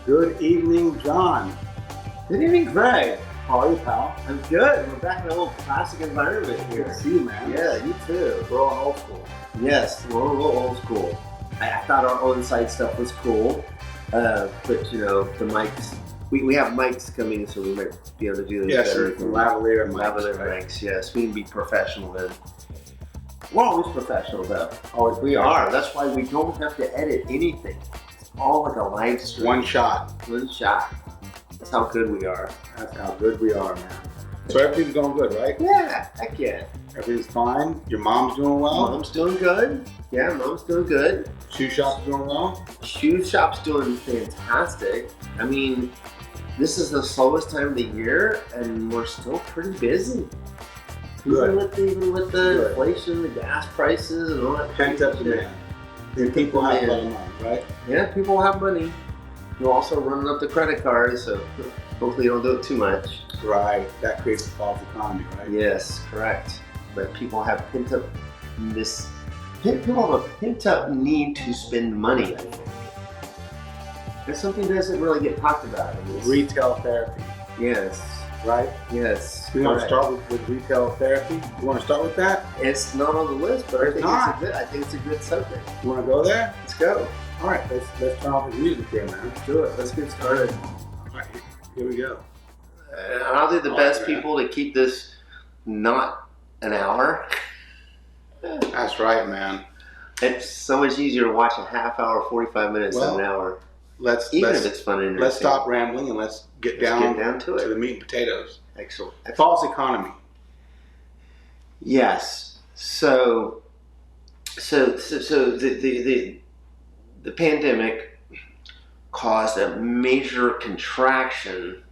Good evening, John. Good evening, Greg. How are you, pal? I'm good. We're back in a little classic environment Good here. to see you, man. Yeah, you too. We're all old school. Yes, we're a little old school. I thought our on-site stuff was cool, but you know, the mics. We have mics coming, so we might be able to do this better. Yes, lavalier Lavalier mics. Yes, we can be professional then. We're always professional, though. Always We are. That's why we don't have to edit anything. It's all like a live stream. One shot. One shot. That's how good we are. That's how good we are, man. So everything's going good, right? Yeah, heck yeah. Everything's fine. Your mom's doing well. Mom's doing good. Yeah, mom's doing good. Shoe shop's doing well. Shoe shop's doing fantastic. I mean, this is the slowest time of the year, and we're still pretty busy. Good. Even with the inflation, the gas prices, and all that Pent up demand. And people have a lot of money, right? Yeah, people have money. You're also running up the credit cards, so hopefully you don't do it too much. Right. That creates a false economy, right? Yes, correct. But people have pent up people have a pent up need to spend money, I think. That's something that doesn't really get talked about. Retail therapy, Yes, right? yes. We want to correct. start with retail therapy. You want to start with that? It's not on the list, but It's not. I think it's a good subject. You want to go there? Let's go. All right. Let's turn off the music here, man. Let's do it. Let's get started. All right. Here we go. I'll do the All best right. people to keep this not an hour. That's right, man. It's so much easier to watch a half hour, 45 minutes than an hour. Even if it's fun and Let's stop rambling and let's get down to to it. the meat and potatoes. Excellent. False economy. Yes. So the pandemic caused a major contraction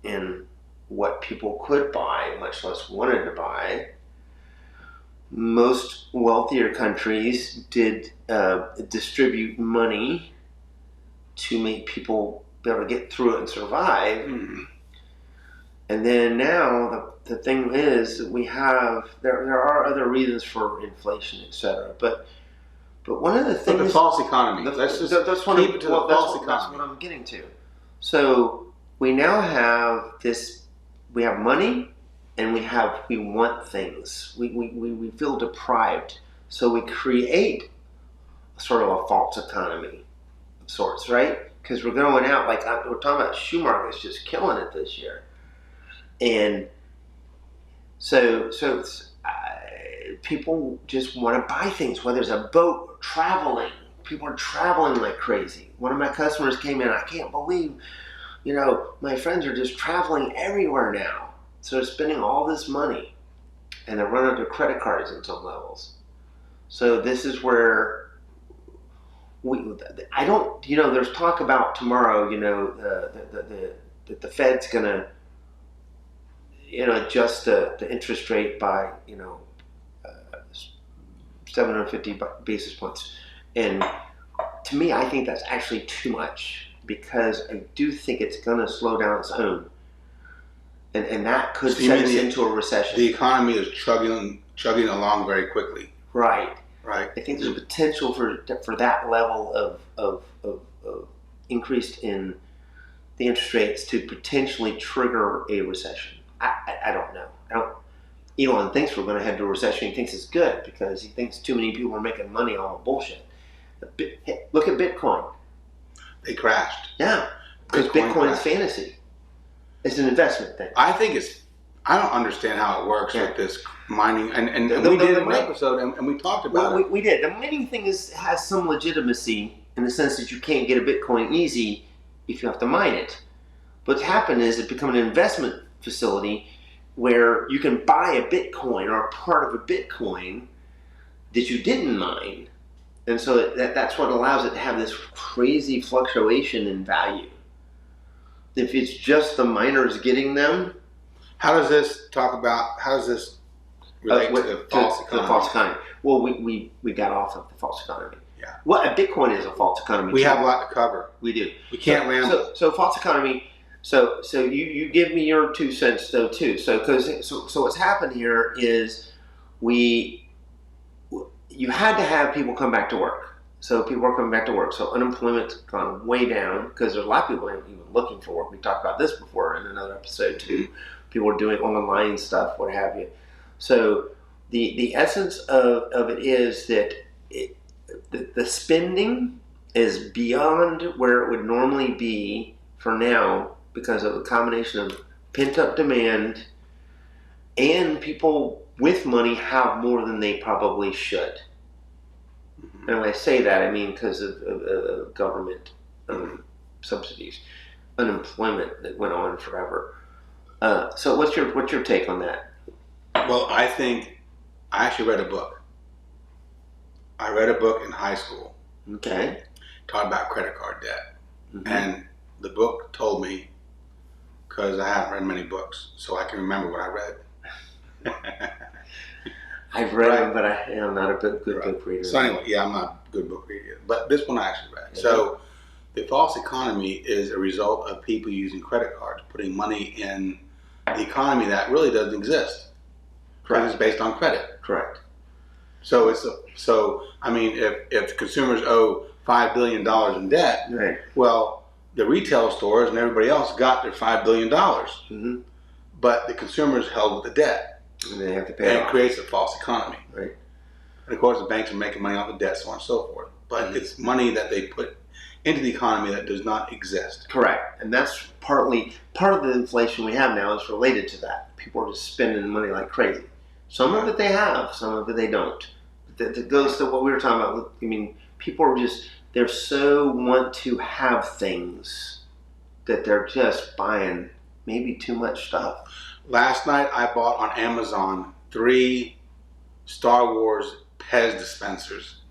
in what people could buy, much less wanted to buy. Most wealthier countries did distribute money to make people be able to get through it and survive. And then now the thing is that we have there are other reasons for inflation, etc. But one of the But things the false economy. Let's just that's what keep it to the false that's economy. what I'm getting to. So we now have this. We have money, and we want things. We feel deprived, so we create sort of a false economy of sorts, right? Because we're going out we're talking about shoe market's just killing it this year, and so people just want to buy things. Whether it's a boat or traveling, people are traveling like crazy. One of my customers came in. I can't believe, my friends are just traveling everywhere now. So they're spending all this money, and they're running up their credit cards in some levels. So this is where there's talk about tomorrow, that the Fed's going to, adjust the interest rate by, 750 basis points. And to me, I think that's actually too much, because I do think it's going to slow down its own. And that could send us into a recession. The economy is chugging along very quickly. Right. Right. I think there's a potential for that level of increase in the interest rates to potentially trigger a recession. I don't know. Elon thinks we're going to head to a recession. He thinks it's good because he thinks too many people are making money on bullshit. Look at Bitcoin. They crashed. Yeah, because Bitcoin's crashed. Fantasy. It's an investment thing. I don't understand how it works with this mining. And The- we the- did the an mining- episode and we talked about it. We did. The mining thing has some legitimacy in the sense that you can't get a Bitcoin easy if you have to mine it. What's happened is it become an investment facility where you can buy a Bitcoin or a part of a Bitcoin that you didn't mine. And so that's what allows it to have this crazy fluctuation in value. If it's just the miners getting them, How does this relate to the false economy? The false economy. Well, we got off of the false economy. Yeah. Well, Bitcoin is a false economy. We too. have a lot to cover. We do. We can't ramble. So false economy. So you give me your 2 cents though too. So what's happened here is you had to have people come back to work. So people are coming back to work. So unemployment's gone way down because there's a lot of people aren't even looking for work. We talked about this before in another episode too. People are doing online stuff, what have you. So the essence of it is that the spending is beyond where it would normally be for now because of a combination of pent-up demand and people with money have more than they probably should. And when I say that, I mean because of government subsidies, unemployment that went on forever. So what's your take on that? Well, I think I actually read a book. I read a book in high school. Okay. Talking about credit card debt. Mm-hmm. And the book told me, because I haven't read many books, so I can remember what I read. I've read them, but I am not a good book reader. So anyway, yeah, I'm not a good book reader. But this one I actually read. Okay. So the false economy is a result of people using credit cards, putting money in the economy that really doesn't exist. Correct. It's based on credit. Correct. So I mean, if consumers owe $5 billion in debt, right. Well, the retail stores and everybody else got their $5 billion, mm-hmm. but the consumers held with the debt. And they have to pay. And it creates a false economy. Right. And of course, the banks are making money off the debt, so on and so forth. But mm-hmm. It's money that they put into the economy that does not exist. Correct. And that's part of the inflation we have now is related to that. People are just spending money like crazy. Some of it they have, some of it they don't. That goes to what we were talking about. I mean, people are they're so want to have things that they're just buying maybe too much stuff. Last night I bought on Amazon 3 Star Wars Pez dispensers.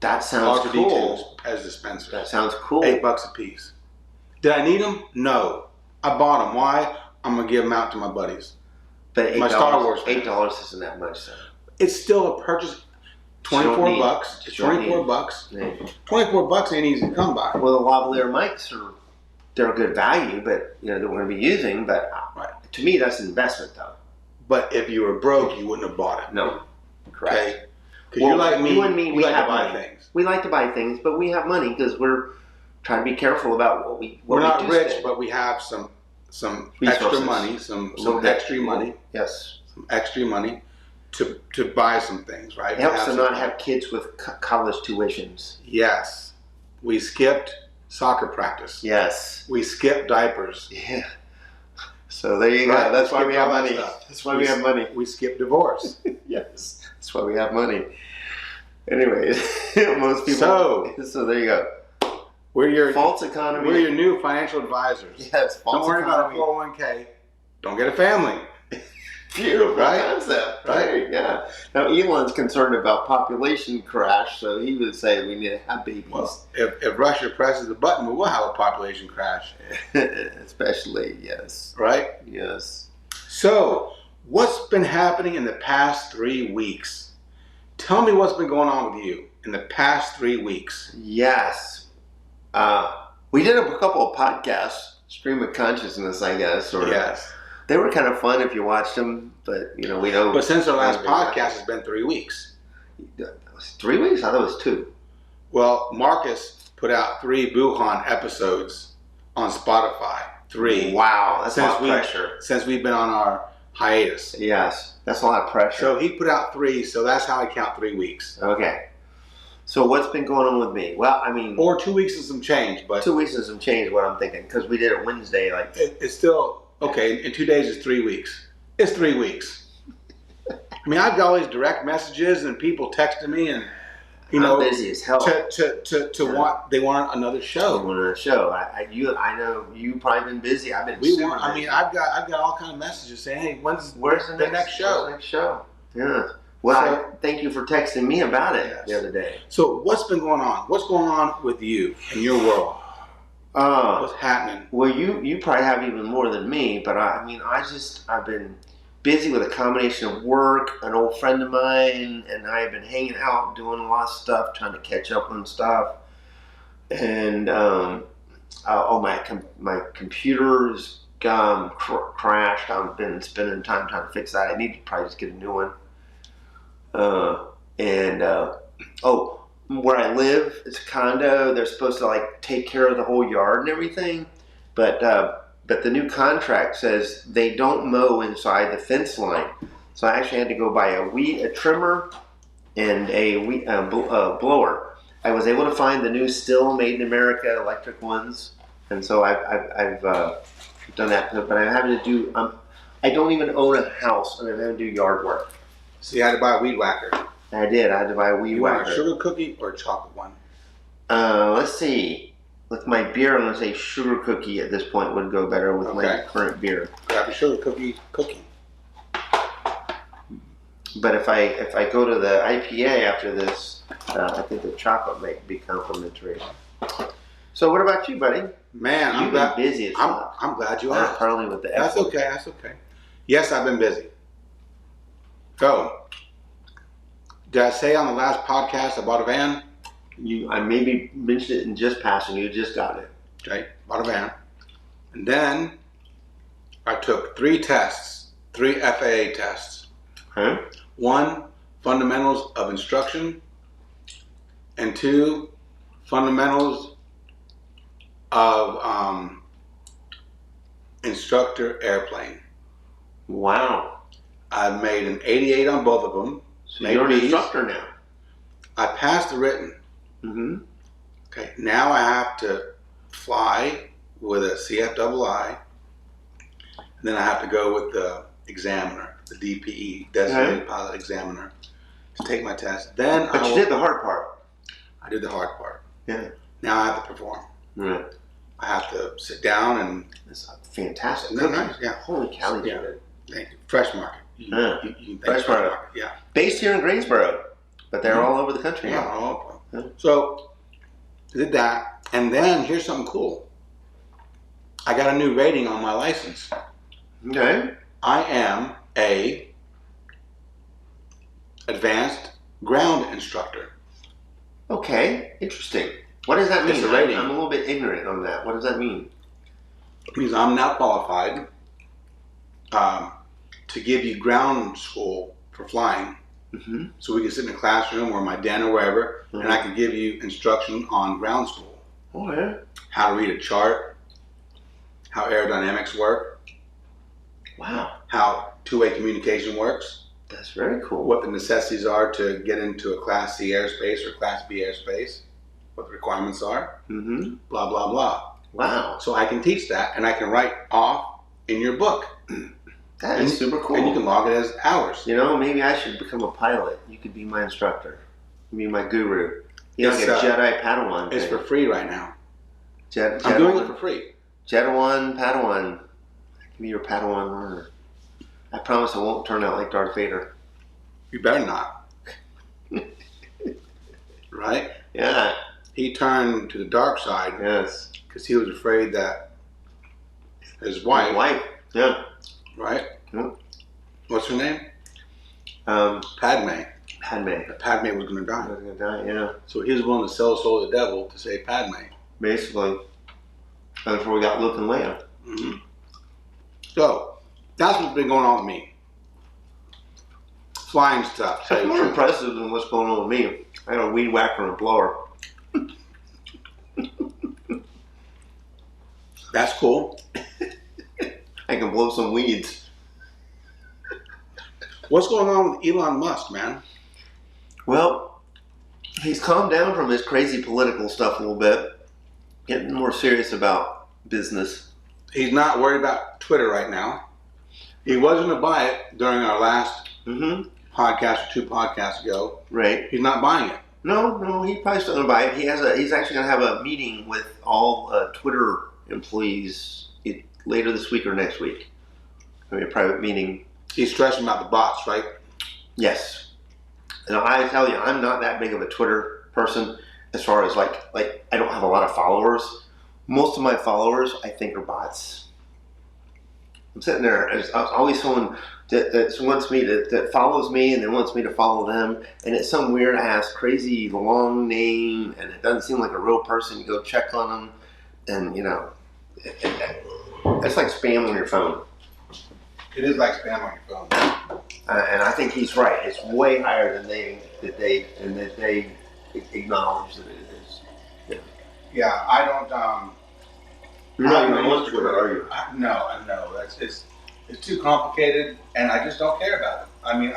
That sounds cool. Pez dispensers. That sounds cool. $8 a piece. Did I need them? No. I bought them. Why? I'm going to give them out to my buddies. But my Star Wars $8 isn't that much, though. It's still a purchase. $24. It's $24. Yeah. $24 ain't easy to come by. Well, the lavalier mics they're a good value, but that we're going to be using. But right. To me, that's an investment, though. But if you were broke, you wouldn't have bought it. No, correct. Okay? Because you're like me. You and me, we like have to buy money. things. We like to buy things, but we have money because we're trying to be careful about what we. We're not rich, spend. but we have some resources. Extra money, some extra money. Yes. Some extra money to buy some things, right? It helps to not have kids with college tuitions. Yes. We skipped soccer practice. Yes. We skipped diapers. Yeah. So there you go. That's why we have money. That's why we have money. We skipped divorce. Yes. That's why we have money. Anyways, most people. So there you go. We're your false economy. We're your new financial advisors. Yes. False Don't worry economy. about a 401k. Don't get a family. Beautiful right? Concept, right? Yeah. Now Elon's concerned about population crash, so he would say we need to have babies. Well, if Russia presses the button, we will have a population crash. Especially, yes. Right? Yes. So, what's been happening in the past 3 weeks? Tell me what's been going on with you in the past 3 weeks. Yes. We did a couple of podcasts, Stream of Consciousness, I guess. Or yes. They were kind of fun if you watched them, but we know. But since our last podcast, it's been 3 weeks. 3 weeks? I thought it was 2. Well, Marcus put out 3 Buhan episodes on Spotify. 3. Wow, that's a lot of pressure. Since we've been on our hiatus. Yes, that's a lot of pressure. So he put out 3, so that's how I count 3 weeks. Okay. So what's been going on with me? Well, I mean... Or 2 weeks and some change, but... 2 weeks and some change, what I'm thinking, because we did it Wednesday, like... It's still... Okay, in 2 days is 3 weeks. It's 3 weeks. I mean, I've got all these direct messages and people texting me and, I'm busy as hell. They want another show. They want another show. I know you've probably been busy. I've been busy. I've got all kind of messages saying, hey, where's the next show? Where's the next show? Yeah. Well, thank you for texting me about it the other day. So what's been going on? What's going on with you in your world? What's happening? Well, you probably have even more than me, but I've been busy with a combination of work, an old friend of mine, and I have been hanging out, doing a lot of stuff, trying to catch up on stuff. And my computer's crashed. I've been spending time trying to fix that. I need to probably just get a new one. where I live, it's a condo. They're supposed to like take care of the whole yard and everything, but the new contract says they don't mow inside the fence line. So I actually had to go buy a trimmer and blower. I was able to find the new Stihl Made in America electric ones, and so I've done that. But I'm having to do. I don't even own a house, and I'm having to do yard work. So you had to buy a weed whacker. I did. I had to buy a weed You whacker. want a sugar cookie or a chocolate one? Let's see. With my beer, I'm going to say sugar cookie at this point would go better with my current beer. Grab a sugar cookie. But if I go to the IPA after this, I think the chocolate might be complimentary. So what about you, buddy? Man, You've been busy as fuck. I'm glad you asked. Apparently with the That's okay. That's okay. Yes, I've been busy. So, did I say on the last podcast I bought a van? I maybe mentioned it in just passing. You just got it. Okay, bought a van. And then I took 3 tests, 3 FAA tests. Huh? 1, fundamentals of instruction, and 2, fundamentals of instructor airplane. Wow. I've made an 88 on both of them. So you're an instructor now. I passed the written. Mm-hmm. Okay, now I have to fly with a CFII, and then I have to go with the examiner, the DPE, Designated Pilot Examiner, to take my test. Then But you did the hard part. I did the hard part. Yeah. Now I have to perform. Right. I have to sit down and. It's a fantastic. Isn't that nice? Yeah. Holy cow! Yeah. Thank you. Fresh Market. You can thank Fresh Market. Yeah. Based here in Greensboro, but they're all over the country. Yeah. All over. So I did that, and then here's something cool. I got a new rating on my license. Okay. I am a advanced ground instructor. Okay. Interesting. What does that mean? It's a rating. I'm a little bit ignorant on that. What does that mean? It means I'm now qualified to give you ground school for flying. Mm-hmm. So we can sit in a classroom or my den or wherever, Mm-hmm. and I can give you instruction on ground school. Oh, yeah. How to read a chart, how aerodynamics work, Wow. how two-way communication works, That's very cool. what the necessities are to get into a Class C airspace or Class B airspace, what the requirements are, Mm-hmm. blah, blah, blah. Wow. So I can teach that, and I can write off in your book. That is super cool. And you can log it as hours. You know, maybe I should become a pilot. You could be my instructor. You be my guru. You know, like a Jedi Padawan It's thing. for free right now. I'm I'm doing it for free. Jedi Padawan. I can be your Padawan learner. I promise I won't turn out like Darth Vader. You better not. Right? Yeah. He turned to the dark side Yes. because he was afraid that his wife, My wife. Yeah. right? Yep. What's her name? Padme. Padme. That Padme was going to I die. was gonna die. Yeah. So he was willing to sell his soul to the devil to save Padme. Basically. That's where we got Luke and Leia. Mm-hmm. So that's what's been going on with me. Flying stuff. to tell That's you the more truth. impressive than what's going on with me. I got a weed whacker and a blower. That's cool. I can blow some weeds. What's going on with Elon Musk, man? Well, he's calmed down from his crazy political stuff a little bit, getting more serious about business. He's not worried about Twitter right now. He was going to buy it during our last Mm-hmm. podcast or 2 podcasts ago. Right. He's not buying it. No, he probably still gonna buy it. He's actually gonna have a meeting with all Twitter employees later this week or next week. I mean, a private meeting. He's stressing about the bots, right? Yes. And I tell you, I'm not that big of a Twitter person as far as like I don't have a lot of followers. Most of my followers, I think, are bots. I'm sitting there. There's always someone that wants me that follows me and then wants me to follow them, and it's some weird ass, crazy, long name, and it doesn't seem like a real person. You go check on them, and you know, it's like spam on your phone. It is like spam on your phone. And I think he's right. It's way higher than they acknowledge that it is. Yeah, I don't. You're not even on Twitter, are you? No. It's too complicated, and I just don't care about it. I mean,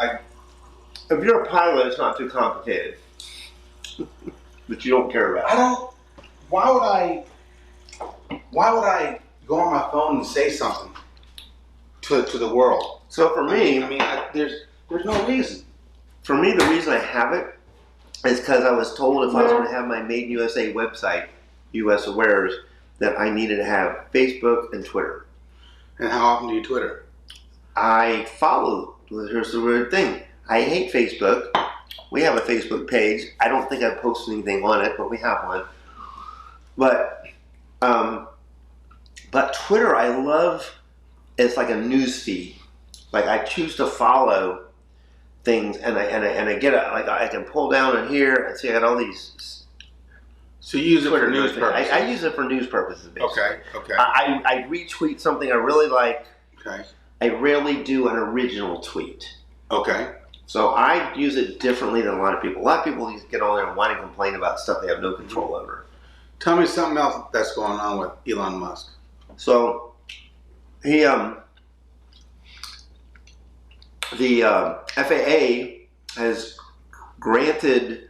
If you're a pilot, it's not too complicated. But you don't care about I it. don't. Why would I go on my phone and say something to the world? So for me, there's no reason. For me, the reason I have it is because I was told if I was going to have my Made in USA website, US Awares, that I needed to have Facebook and Twitter. And how often do you Twitter? I follow. Here's the weird thing. I hate Facebook. We have a Facebook page. I don't think I post anything on it, but we have one. But Twitter, I love. It's like a news feed. Like I choose to follow things, and I get I can pull down in here and see I got all these. So you use it Twitter for news purposes? I use it for news purposes, basically. Okay. I retweet something I really like. Okay. I rarely do an original tweet. Okay. So I use it differently than a lot of people. A lot of people just get on there and whine and complain about stuff they have no control over. Tell me something else that's going on with Elon Musk. So he, the FAA has granted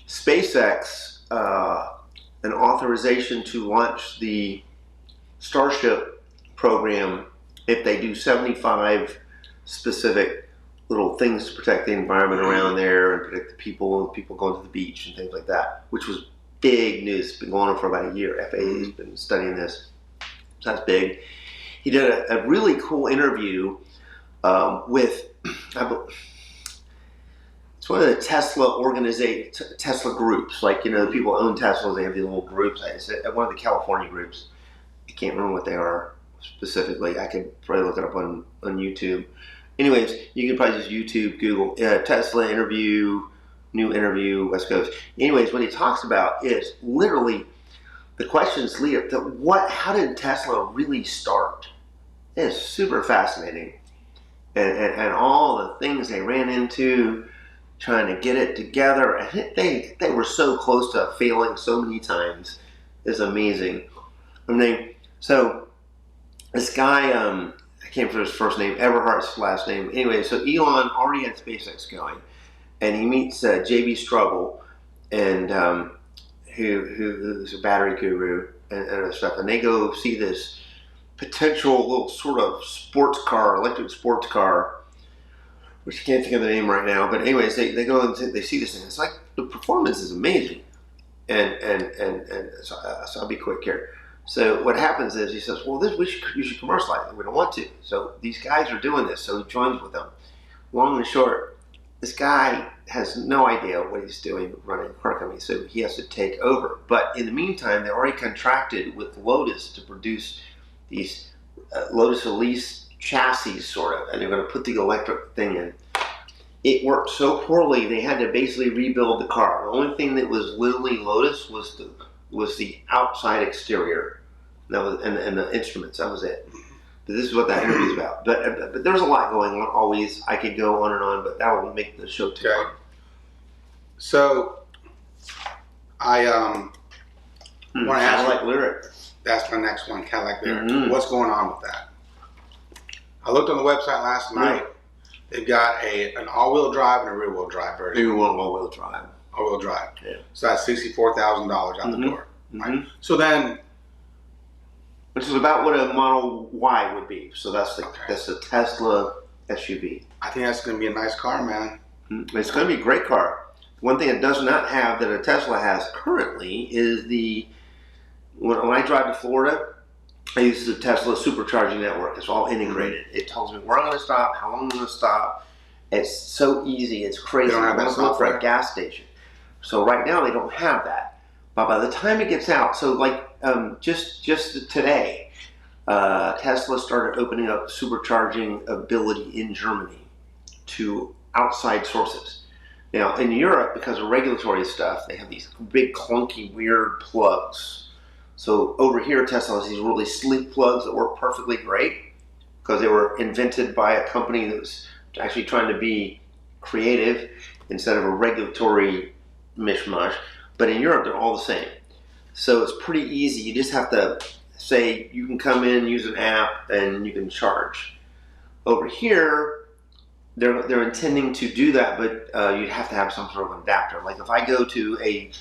SpaceX an authorization to launch the Starship program if they do 75 specific little things to protect the environment around there and protect the people going to the beach and things like that, which was big news. It's been going on for about a year. FAA has been studying this. So that's big. He did a really cool interview with, it's one of the Tesla Tesla groups. Like, the people who own Teslas, they have these little groups. It's one of the California groups. I can't remember what they are specifically. I could probably look it up on YouTube. Anyways, you can probably just YouTube, Google, Tesla new interview, West Coast. Anyways, what he talks about is literally the questions lead up how did Tesla really start? It's super fascinating. And all the things they ran into trying to get it together. And they were so close to failing so many times. It's amazing. So this guy, I can't remember his first name, Everhart's last name. Anyway, so Elon already had SpaceX going, and he meets J.B. Struggle, and who's a battery guru and other stuff, and they go see this potential little sort of electric sports car, which I can't think of the name right now. But anyways, they go and they see this thing. It's like the performance is amazing, and so I'll be quick here. So what happens is he says, well, you should commercialize it. We don't want to. So these guys are doing this, so he joins with them. Long and short, this guy has no idea what he's doing running a car company, so he has to take over. But in the meantime, they're already contracted with Lotus to produce these Lotus Elise chassis, sort of, and they're going to put the electric thing in. It worked so poorly, they had to basically rebuild the car. The only thing that was literally Lotus was the outside exterior, and the instruments. That was it. But this is what that interview is about. But there's a lot going on. Always, I could go on and on, but that will make the show too long. So, I want to ask Cadillac Lyric. That's my next one, Cadillac Lyric. Mm-hmm. What's going on with that? I looked on the website last night. They've got an all-wheel drive and a rear-wheel drive version. You want all-wheel drive. All-wheel drive. Yeah. So that's $64,000 out the door. Right? Mm-hmm. So then, which is about what a Model Y would be. So that's the Tesla SUV. I think that's going to be a nice car, man. It's going to be a great car. One thing it does not have that a Tesla has currently is when I drive to Florida, I use the Tesla supercharging network. It's all integrated. It tells me where I'm going to stop, how long I'm going to stop. It's so easy. It's crazy. They don't have that I'm going for software? a gas station. So right now they don't have that. But by the time it gets out, so like just today, Tesla started opening up supercharging ability in Germany to outside sources. Now in Europe, because of regulatory stuff, they have these big clunky weird plugs. So over here, Tesla has these really sleek plugs that work perfectly great because they were invented by a company that was actually trying to be creative instead of a regulatory mishmash, but in Europe they're all the same. So it's pretty easy. You just have to say you can come in, use an app, and you can charge. Over here, they're intending to do that, but you'd have to have some sort of adapter. Like if I go to a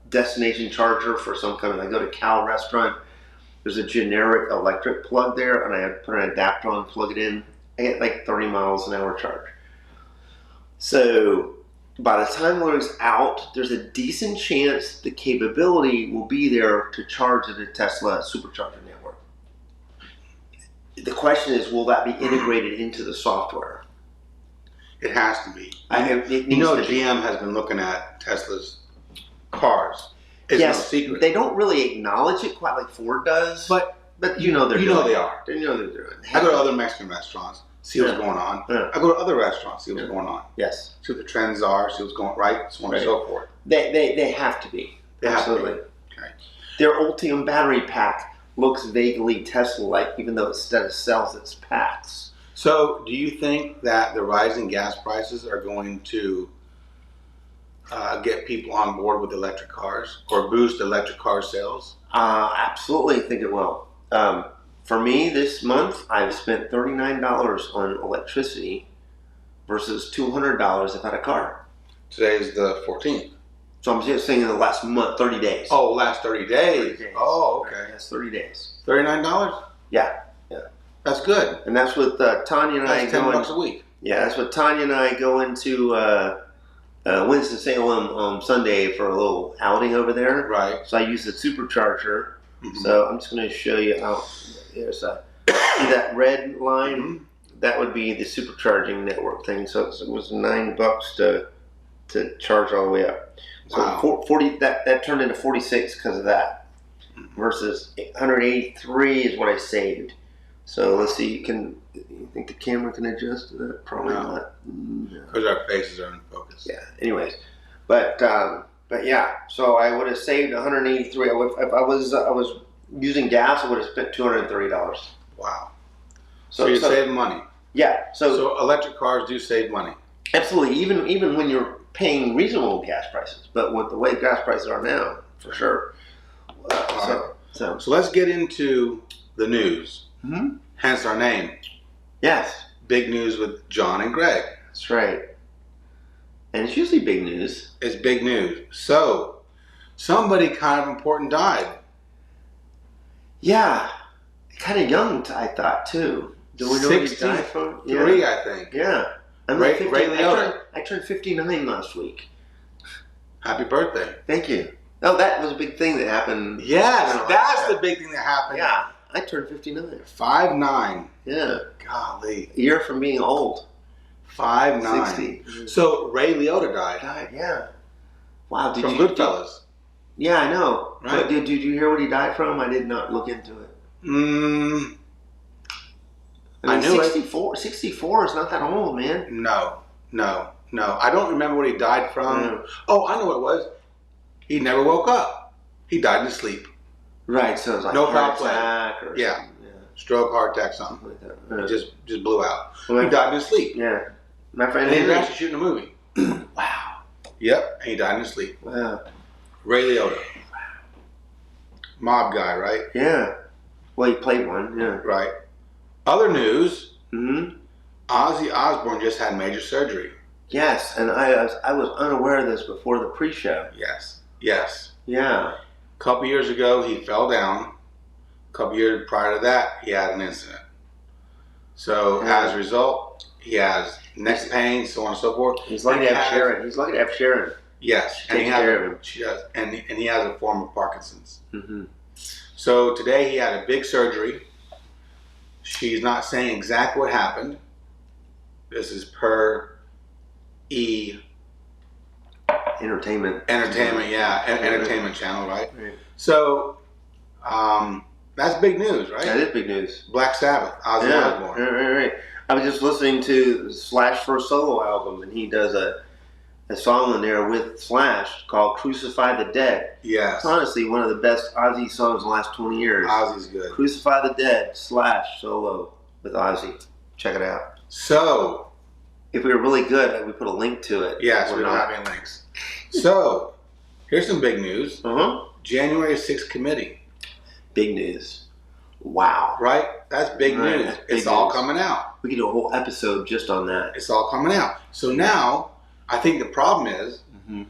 destination charger for some kind of, I go to Cal Restaurant, there's a generic electric plug there, and I put an adapter on, plug it in. I get like 30 miles an hour charge. So by the time it's out, there's a decent chance the capability will be there to charge at a Tesla supercharger network. The question is, will that be integrated into the software? It has to be. It needs to be. GM has been looking at Tesla's cars. It's Yes, no secret. they don't really acknowledge it quite like Ford does. But you know they're You doing know they it. are. They know they're doing it. I go to other Mexican restaurants, see what's Yeah. going on. Yeah. I go to other restaurants, see what's Yeah. going on. Yes, See what the trends are, see what's going right, so on and Right. so forth. they have to be. They have to be. Absolutely. Okay. Their Ultium battery pack looks vaguely Tesla-like, even though instead of cells, it's packs. So, do you think that the rising gas prices are going to get people on board with electric cars or boost electric car sales? Absolutely think it will. For me, this month, I've spent $39 on electricity versus $200 if I had a car. Today is the 14th. So I'm just saying in the last month, 30 days. Oh, last 30 days. 30 days. Oh, okay. That's 30 days. $39? Yeah. That's good. And that's with Tanya and I That's $10 going. a week. Yeah, that's what Tanya and I go into Winston-Salem on Sunday for a little outing over there. Right. So I use the supercharger. Mhm. So I'm just going to show you how. There's see that red line. Mhm. That would be the supercharging network thing. So it was $9 to charge all the way up. So Wow. 40 that turned into 46 because of that. Versus 183 is what I saved. So let's see. You think the camera can adjust to that? Probably No. not. No. Because our faces are in focus. Yeah. Anyways, but yeah. So I would have saved 183. If I was using gas, I would have spent $230. Wow. So you're saving money. Yeah. So electric cars do save money. Absolutely. Even when you're paying reasonable gas prices, but with the way gas prices are now, for sure. So So let's get into the news. Mhm. Hence our name. yes, Big news with John and Greg. that's right. And it's usually big news. It's big news. So somebody kind of important died. Yeah, kind of young, I thought too. Do we know what he died from? Three, I think. Yeah. I'm Ray- like 50, Ray Liotta. I turned 59 last week. Happy birthday. Thank you. Oh, that was a big thing that happened. Yes, You know, that's like the big thing that happened. Yeah, I turned 59. 5'9". Yeah, Golly. a year from being old. 5'9". 60. So Ray Liotta died Died, yeah. Wow, did from you? Goodfellas. Yeah, I know. Right. But did you hear what he died from? I did not look into it. I knew it. 64 is not that old, man. No. I don't remember what he died from. Yeah. Oh, I know what it was. He never woke up. He died in his sleep. Right, so it's like No heart foul play. attack or Yeah. something. Stroke, heart attack, something. Something like that. It just blew out. Well, He died in his sleep. yeah. My friend And he was Henry. actually shooting a movie. Wow. Yep. And he died in his sleep. Wow. Ray Liotta. Mob guy, right? Yeah. Well, he played one, yeah. Right. Other news, Mm-hmm. Ozzy Osbourne just had major surgery. Yes, and I was unaware of this before the pre-show. Yes. Yeah. A couple years ago, he fell down. A couple years prior to that, he had an incident. So Yeah. as a result, he has neck pain, so on and so forth. He's lucky And to he have has- Sharon. He's lucky to have Sharon. Yes, She and he takes has, care of him. She does, and he has a form of Parkinson's. Mm-hmm. So today he had a big surgery. She's not saying exactly what happened. This is per Entertainment. Entertainment, yeah, Entertainment Channel, right? Right. So that's big news, right? That is big news. Black Sabbath, Ozzy Yeah, Osbourne. right. I was just listening to Slash first solo album, and he does a song in there with Slash called "Crucify the Dead." Yes, It's honestly one of the best Ozzy songs in the last 20 years. Ozzy's good. "Crucify the Dead" Slash solo with Ozzy. Check it out. So if we were really good, we put a link to it. Yes, We're we don't not. have any links. So, here's some big news. Uh-huh. January 6th committee. Big news. Wow. Right? That's big Right, news. that's big It's all news. coming out. We could do a whole episode just on that. It's all coming out. So now, I think the problem is, Mm-hmm.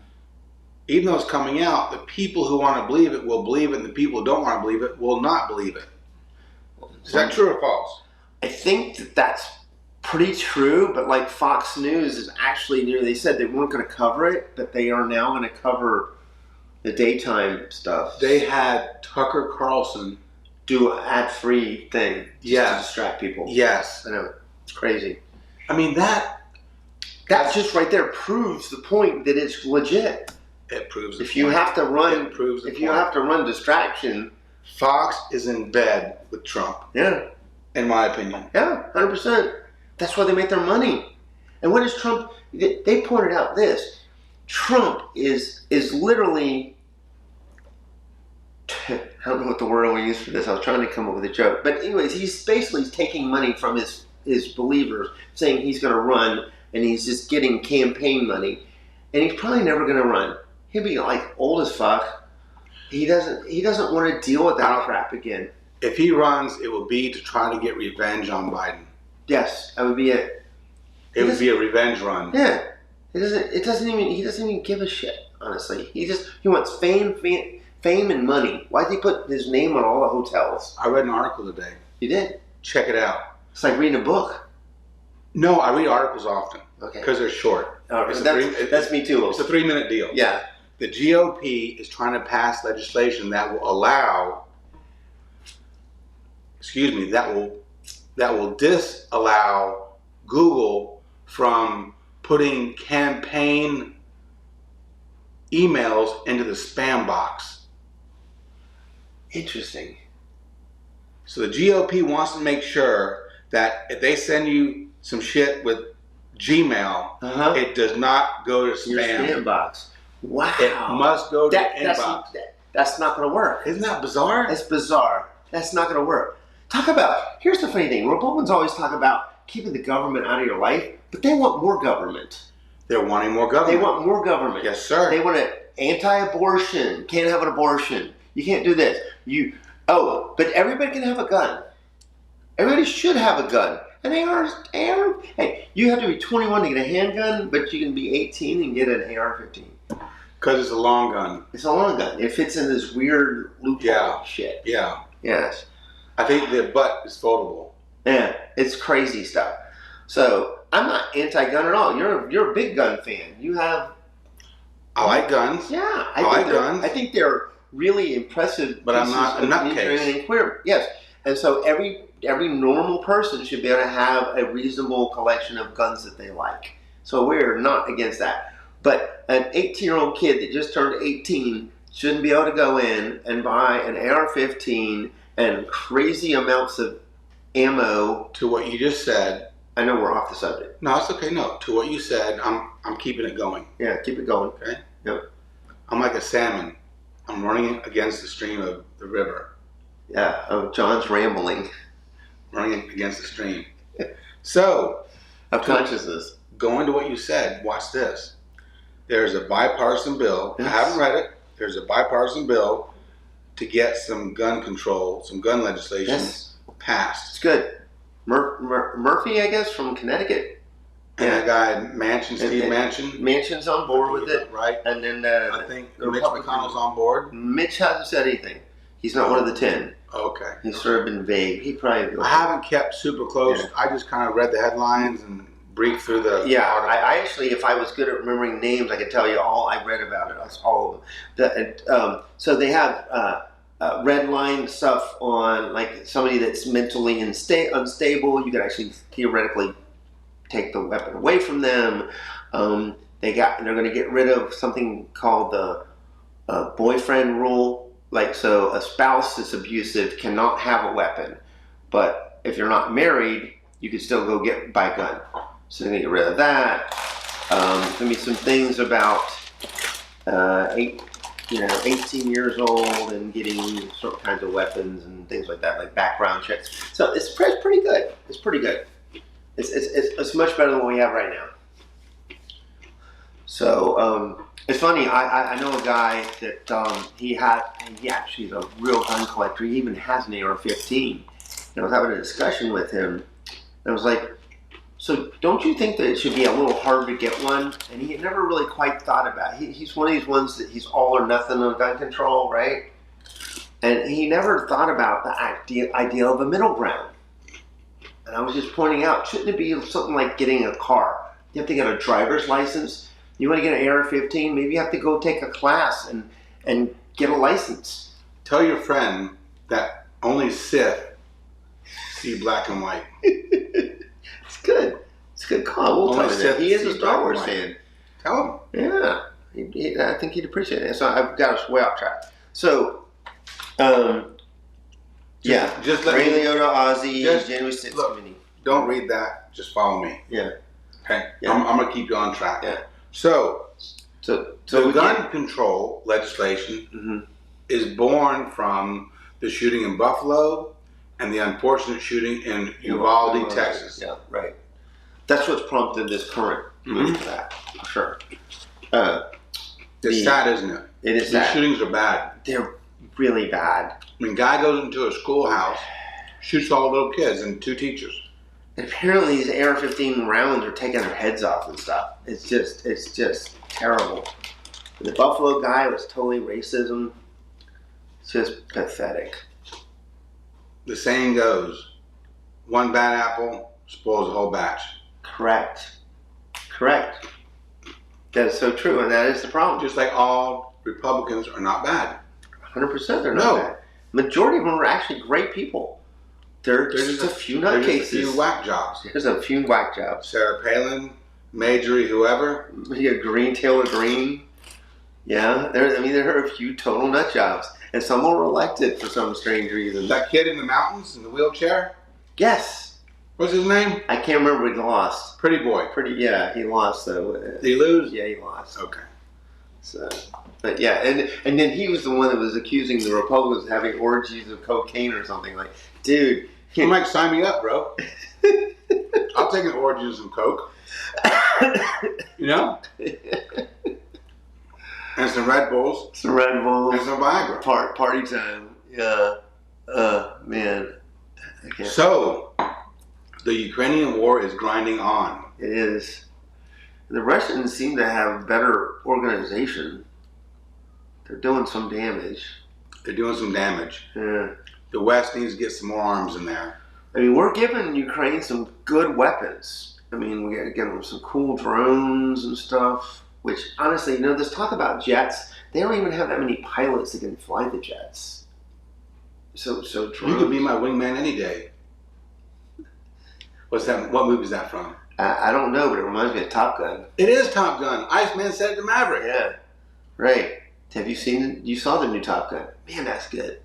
even though it's coming out, the people who want to believe it will believe it, and the people who don't want to believe it will not believe it. Is that true or false? I think that that's pretty true, but like Fox News is actually, they said they weren't going to cover it, but they are now going to cover the daytime stuff. They had Tucker Carlson. Do an ad-free thing just Yes. to distract people. Yes. I know. It's crazy. I mean, that Just right there proves the point that it's legit. it proves the If you point. have to run, It proves the if you point. have to run distraction, Fox is in bed with Trump, yeah, in my opinion. 100%. That's why they make their money. And what is Trump? They pointed out this. Trump is literally. I don't know what the word I want to use for this. I was trying to come up with a joke, but anyways, he's basically taking money from his believers, saying he's going to run, and he's just getting campaign money, and he's probably never going to run. He'll be like old as fuck. He doesn't want to deal with that crap again. If he runs, it will be to try to get revenge on Biden. Yes, that would be it. It would be a revenge run. Yeah, he doesn't even give a shit. Honestly, he wants fame and money. Why did he put his name on all the hotels? I read an article today. You did. Check it out. It's like reading a book. No, I read articles often Okay. because they're short. That's It's me too. It's a 3-minute deal. Yeah. The GOP is trying to pass legislation that will allow, that will disallow Google from putting campaign emails into the spam box. Interesting. So the GOP wants to make sure that if they send you some shit with Gmail, it does not go to Your spam. spam box. Wow. It must go to inbox. That's not going to work. Isn't that bizarre? That's bizarre. That's not going to work. Here's the funny thing. Republicans always talk about keeping the government out of your life, but they want more government. They're wanting more government. They want more government. Yes, sir. They want anti-abortion. Can't have an abortion. You can't do this. But everybody can have a gun. Everybody should have a gun. An AR. Hey, you have to be 21 to get a handgun, but you can be 18 and get an AR-15. Because it's a long gun. It's a long gun. It fits in this weird loophole shit. Yeah. Yes. I think the butt is foldable. Yeah, it's crazy stuff. So I'm not anti-gun at all. You're a big gun fan. You have. I like guns. Yeah, I like guns. I think they're really impressive. But I'm not a nutcase. And queer. Yes, and so every normal person should be able to have a reasonable collection of guns that they like. So we're not against that. But an 18-year-old kid that just turned 18 shouldn't be able to go in and buy an AR-15 and crazy amounts of ammo. To what you just said. I know we're off the subject. No, it's okay. No, to what you said, I'm keeping it going. Yeah, keep it going. Okay. Yep. I'm like a salmon. I'm running against the stream of the river. Yeah. Oh, John's rambling. Running against the stream. So, Of consciousness. going to what you said, watch this. There's a bipartisan bill. Yes. I haven't read it. There's a bipartisan bill to get some gun control, some gun legislation passed. It's good. Murphy, I guess, from Connecticut. And that guy Manchin, Steve Manchin, Manchin's on board with it. right? And then I think Mitch McConnell's on board. Mitch hasn't said anything. He's not one of the 10. Okay. He's sort of been vague. He probably. I haven't kept super close. Yeah. I just kind of read the headlines and briefed through the Yeah, article. I actually, if I was good at remembering names, I could tell you all I read about it. That's all of them. So they have red line stuff on like somebody that's mentally unstable. You could actually theoretically take the weapon away from them. They're going to get rid of something called the boyfriend rule. Like, so a spouse that's abusive cannot have a weapon, but if you're not married, you can still go buy a gun. So they're going to get rid of that. There's going to be some things about 18 years old and getting certain kinds of weapons and things like that, like background checks. So it's pretty good. It's pretty good. It's much better than what we have right now. So it's funny. I know a guy that he actually is a real gun collector. He even has an AR-15. And I was having a discussion with him, and I was like, "So don't you think that it should be a little harder to get one?" And he had never really quite thought about it. He's one of these ones that he's all or nothing on gun control, right? And he never thought about the idea of a middle ground. And I was just pointing out, shouldn't it be something like getting a car? You have to get a driver's license. You want to get an AR-15, maybe you have to go take a class and get a license. Tell your friend that only Sith see black and white. It's good. It's a good call. We'll Only tell him Sith that. He is a see Star black Wars and white. fan. Tell him. Yeah. I think he'd appreciate it. So I've got us way off track. So, Just let Ray me, Liotta, Ozzy, just January 6th look. committee. don't read that. Just follow me. Yeah. Okay? Yeah. I'm going to keep you on track. Yeah. So So the we gun control legislation Mhm. is born from the shooting in Buffalo and the unfortunate shooting in Uvalde, Texas. Yeah, right. That's what's prompted this current move to that, for sure. It's sad, isn't it? It is These sad. shootings are bad. They're really bad. I mean, guy goes into a schoolhouse, shoots all the little kids and 2 teachers. And apparently these AR-15 rounds are taking their heads off and stuff. It's just terrible. The Buffalo guy was totally racism. It's just pathetic. The saying goes, one bad apple spoils the whole batch. Correct. That is so true, and that is the problem. Just like all Republicans are not bad. 100% they're not No. bad. Majority of them are actually great people. They're just a few There's nutcases. just a few whack jobs. There's a few whack jobs. Sarah Palin, Majorie, whoever. You got Green, Taylor Green. Yeah, there are a few total nut jobs. And some were elected for some strange reason. That kid in the mountains in the wheelchair. Yes. What's his name? I can't remember, he lost. Pretty boy. He lost though. Did he lose? Yeah, he lost. Okay. So, but yeah, and then he was the one that was accusing the Republicans of having orgies of cocaine or something. Like, dude. You might sign me up, bro. I'll take an orgy and some coke. You know? And some Red Bulls. Some Red Bulls. And some Viagra. Party time. Yeah. Man. I can't. So, the Ukrainian war is grinding on. It is. The Russians seem to have better organization. They're doing some damage. They're doing some damage. Yeah. The West needs to get some more arms in there. I mean, we're giving Ukraine some good weapons. I mean, we got to give them some cool drones and stuff. Which, honestly, there's talk about jets. They don't even have that many pilots that can fly the jets. So drones. You could be my wingman any day. What's that? What movie is that from? I don't know, but it reminds me of Top Gun. It is Top Gun. Iceman said it to Maverick. Yeah. Right. Have you seen it? You saw the new Top Gun. Man, that's good.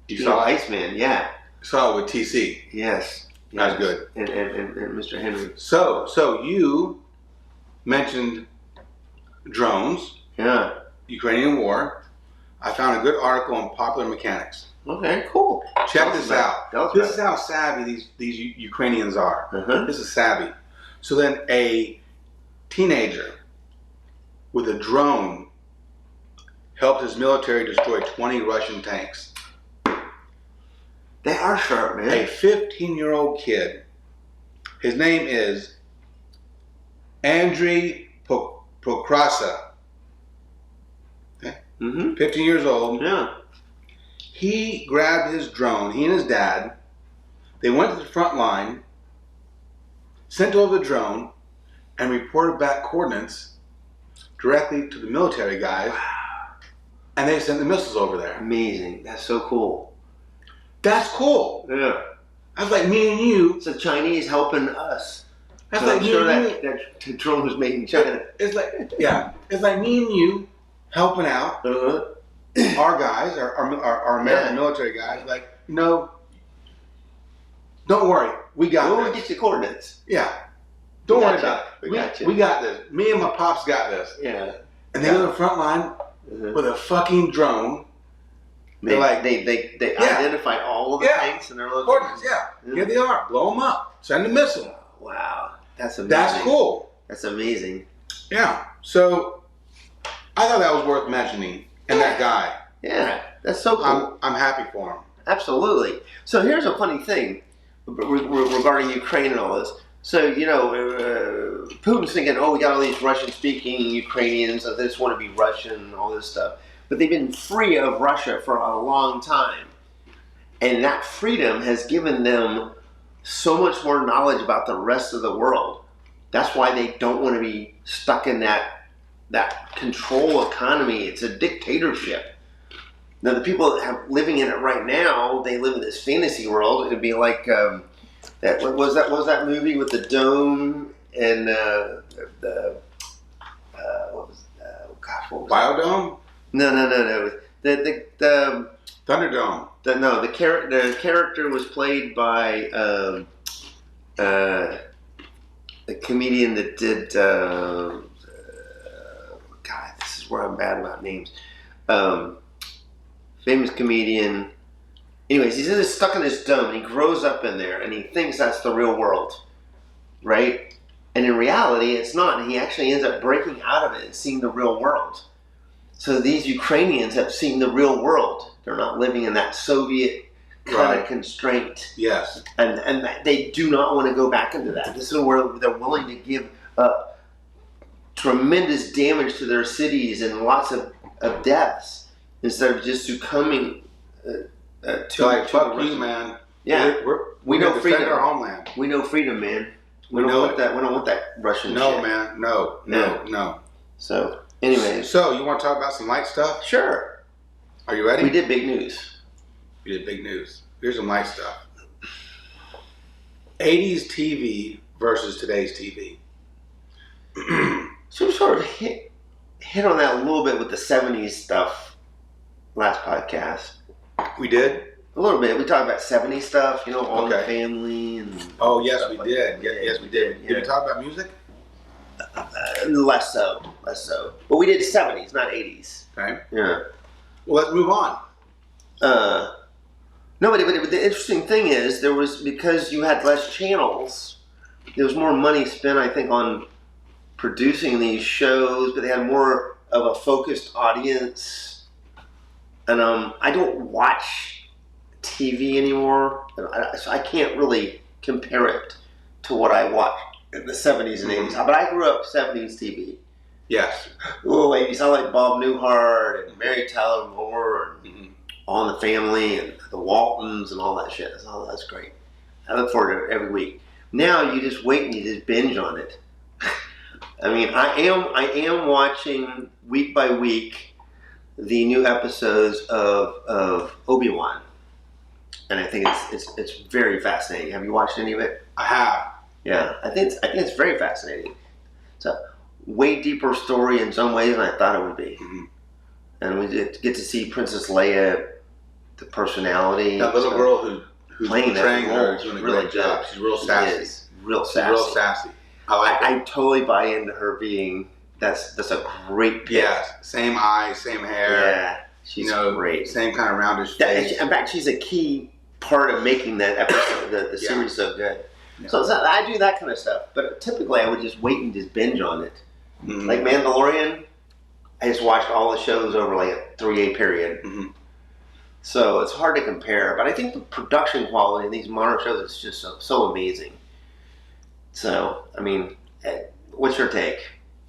You saw it? Iceman, yeah. Saw it with TC. Yes. That's good. And Mr. Henry. So you mentioned drones, Yeah. Ukrainian war. I found a good article on Popular Mechanics. Okay, cool. Check this out. Tell us This about is how savvy these Ukrainians are. it. Uh-huh. This is savvy. So then a teenager with a drone helped his military destroy 20 Russian tanks. They are sharp, man. A 15-year-old kid, his name is Andriy Pokrasa, Mm-hmm. 15 years old. Yeah. He grabbed his drone, he and his dad, they went to the front line, sent over the drone, and reported back coordinates directly to the military guys, and they sent the missiles over there. Amazing. That's so cool. That's cool. Yeah. That's like me and you. So Chinese helping us. That's So like I'm me sure and you. that drone was made in China. It's like, yeah, it's like me and you helping out Uh-huh. our guys, our American military guys. Like, don't worry, we got We'll this. get you coordinates. Yeah, don't worry gotcha. about it. We got you. We got this. Me and my pops got this. Yeah. And they go to the front line Uh-huh. with a fucking drone. They like- they Yeah. identify all of the Yeah. tanks and their Coordinates, locations. yeah. Here they are. Blow them up. Send a missile. Wow. That's amazing. That's cool. That's amazing. Yeah. So I thought that was worth mentioning. And that guy, Yeah, that's so cool. I'm happy for him. Absolutely. So here's a funny thing regarding Ukraine and all this. So, Putin's thinking, oh, we got all these Russian-speaking Ukrainians that just want to be Russian and all this stuff. But they've been free of Russia for a long time. And that freedom has given them so much more knowledge about the rest of the world. That's why they don't want to be stuck in that control economy. It's a dictatorship. Now, the people that living in it right now, they live in this fantasy world. It'd be like what was that movie with the dome and what was Biodome? No. The Thunderdome. The character was played by the comedian that did. God, this is where I'm bad about names. Famous comedian. Anyways, he's stuck in this dome, and he grows up in there, and he thinks that's the real world, right? And in reality, it's not. And he actually ends up breaking out of it and seeing the real world. So these Ukrainians have seen the real world. They're not living in that Soviet kind of constraint. Yes. And they do not want to go back into that. This is where they're willing to give up tremendous damage to their cities and lots of deaths instead of just succumbing to fuck you, man. Yeah. We know defend freedom. our homeland. We know freedom, man. We know don't want it. that. We don't want that Russian shit. No, man. No. So, anyways. So, you want to talk about some light stuff? Sure. Are you ready? We did big news. We did big news. Here's some light stuff. 80s TV versus today's TV. So we sort of hit on that a little bit with the 70s stuff last podcast. We did? A little bit. We talked about 70s stuff, All in the Okay. Family and Oh, yes, we like did. that. Yes, we did. Yeah. Did we talk about music? Less so. But we did 70s, not 80s. Okay. Yeah. Well, let's move on. No, but the interesting thing is because you had less channels, there was more money spent, I think, on producing these shows, but they had more of a focused audience. And I don't watch TV anymore, so I can't really compare it to what I watched in the 70s and 80s. But I grew up 70s TV. Yes. Little 80s. I like Bob Newhart and Mary Tyler Moore and All in the Family and the Waltons and all that shit. That's great. I look forward to it every week. Now you just wait and you just binge on it. I mean, I am watching week by week the new episodes of Obi-Wan, and I think it's very fascinating. Have you watched any of it? I have. Yeah, I think it's very fascinating. It's a way deeper story in some ways than I thought it would be, and we get to see Princess Leia, the personality. That little girl who's playing portraying that her role is doing a really great job. good. She's real sassy. Real She's sassy. real sassy. I like it. I totally buy into her being. That's a great pick. Yes, same eyes, same hair. Yeah, she's great. Same kind of roundish face. In fact, she's a key part of making that episode, the series, so good. Yeah. So I do that kind of stuff. But typically, I would just wait and just binge on it. Mm-hmm. Like Mandalorian, I just watched all the shows over like a 3-day period. Mm-hmm. So it's hard to compare. But I think the production quality in these modern shows is just so amazing. So, I mean, what's your take?